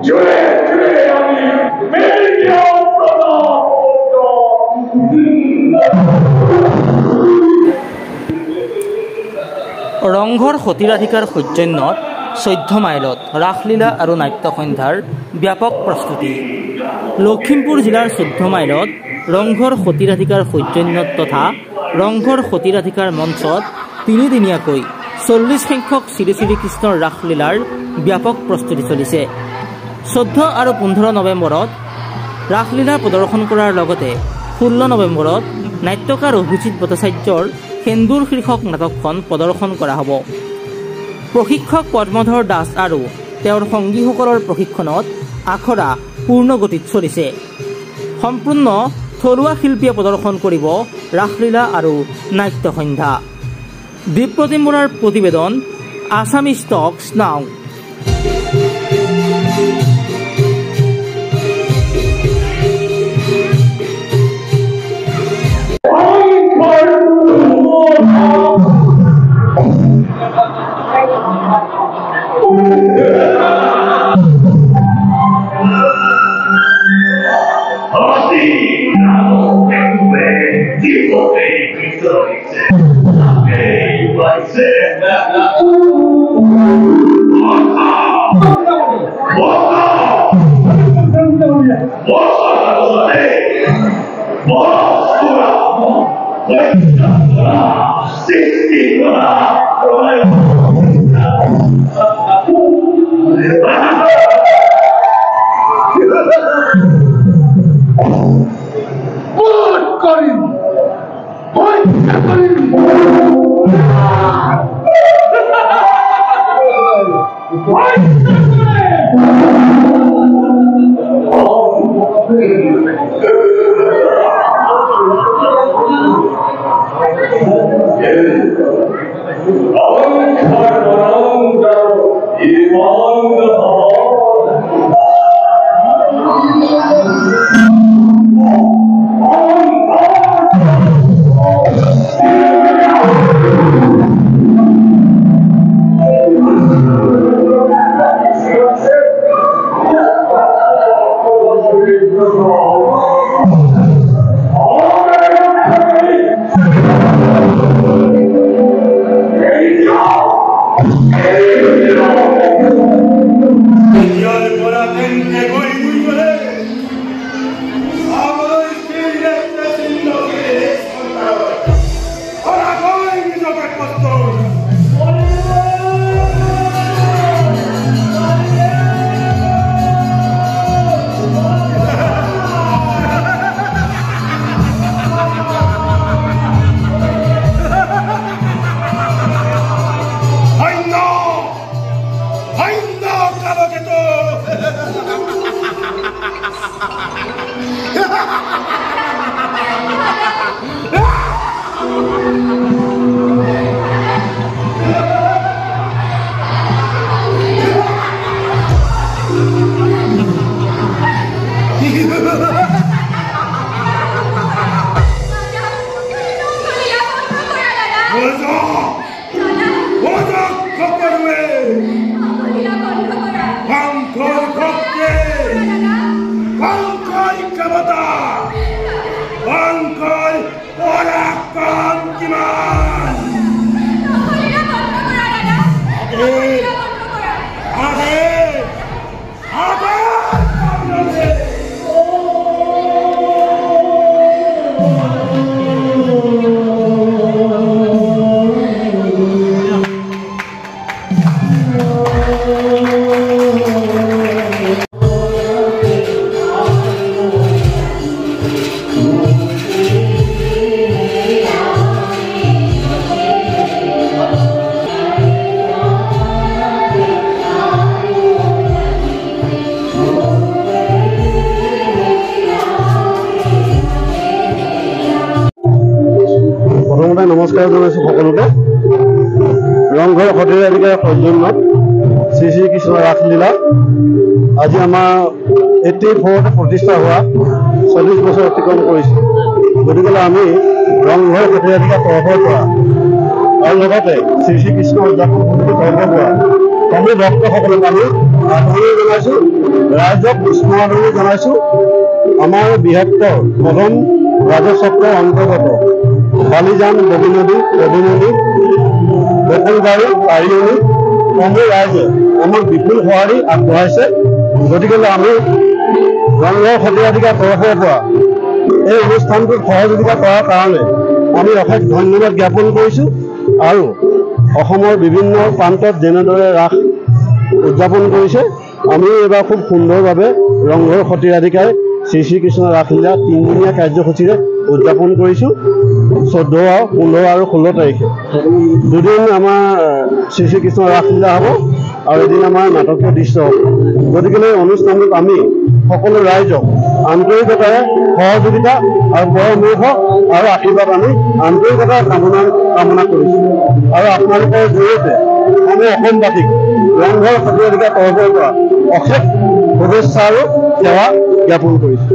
ৰংঘৰ সতীৰাধিকাৰ সৌজন্যত 14 মাইলত ৰাসলীলা আৰু নাট্য সন্ধ্যাৰ ব্যাপক প্ৰস্তুতি। লখিমপুৰ জিলাৰ 14 মাইলত ৰংঘৰ সতীৰাধিকাৰ সৌজন্যত তথা ৰংঘৰ সতীৰাধিকাৰ মঞ্চত 3 দিনীয়াকৈ 40 সংখ্যক শ্ৰী শ্ৰী কৃষ্ণৰ ৰাসলীলাৰ ব্যাপক প্ৰস্তুতি চলিছে। 14 আৰু 15 নৱেম্বৰত ৰাসলীলা প্ৰদৰ্শন কৰাৰ লগতে 16 নৱেম্বৰত নাট্যকাৰ অভিজিৎ ভট্টাচাৰ্যৰ সেন্দুৰ শীৰ্ষক নাটকখন প্ৰদৰ্শন কৰা হ'ব। প্ৰশিক্ষক পদ্মধৰ দাস আৰু তেওঁৰ সংগীসকলৰ প্ৰশিক্ষণত আখৰা পূৰ্ণ গতিত চলিছে। সম্পূৰ্ণ থলুৱা শিল্পীয়ে প্ৰদৰ্শন কৰিব ৰাসলীলা আৰু নাট্য সন্ধ্যা। দীপ্ৰতিম বৰাৰ প্ৰতিবেদন, আছামিজ টক্স নাও। নমস্কাৰ জনাইছোঁ সকলোকে। ৰংঘৰ সতীৰাধিকাৰ সৌজন্যত শ্ৰী শ্ৰী কৃষ্ণ ৰাসলীলা আজি আমাৰ 84ত প্ৰতিষ্ঠা হোৱা 40 বছৰ অতিক্ৰম কৰিছে। গতিকে আমি ৰংঘৰ সতীৰাধিকাৰ তৰফৰ পৰা আৰু লগতে শ্ৰী শ্ৰী কৃষ্ণ উদযাপন কমিটিৰ তৰফৰ পৰা কমি ভক্তসকলক আমি আদৰণি জনাইছোঁ, ৰাইজক উষ্ম জনাইছোঁ। আমাৰ বৃহত্তৰ প্ৰথম ৰাজচক্ৰৰ অন্তৰ্গত বালিজান, বগীনদী, পদুমণি, বকুলবাৰী, পাৰিয়নী সমূহ ৰাইজে আমাক বিপুল সঁহাৰি আগবঢ়াইছে। গতিকে আমি ৰংঘৰ সত্ৰাধিকাৰ তৰফৰ পৰা এই অনুষ্ঠানটোত সহযোগিতা কৰাৰ কাৰণে আমি অশেষ ধন্যবাদ জ্ঞাপন কৰিছোঁ। আৰু অসমৰ বিভিন্ন প্ৰান্তত যেনেদৰে ৰাস উদযাপন কৰিছে, আমি এইবাৰ খুব সুন্দৰভাৱে ৰংঘৰ সত্ৰাধিকাৰ শ্ৰীকৃষ্ণ ৰাসলীলা 3 দিনীয়া কাৰ্যসূচীৰে উদযাপন কৰিছোঁ। 14, 15 আৰু 16 তাৰিখে 2 দিন আমাৰ শ্ৰীকৃষ্ণ ৰাসলীলা হ'ব আৰু এদিন আমাৰ নাটকীয় দৃশ্য হ'ব। গতিকে এই অনুষ্ঠানটোত আমি সকলো ৰাইজক আন্তৰিকতাৰে সহযোগিতা আৰু পৰামৰ্শ আৰু আশীৰ্বাদ আমি আন্তৰিকতাৰে কামনা কৰিছোঁ। আৰু আপোনালোকৰ জৰিয়তে আমি অসমবাসীক ৰংঘৰ সত্ৰাধিকাৰ তৰফৰ পৰা অশেষ শুভেচ্ছা আৰু সেৱা জ্ঞাপন কৰিছোঁ।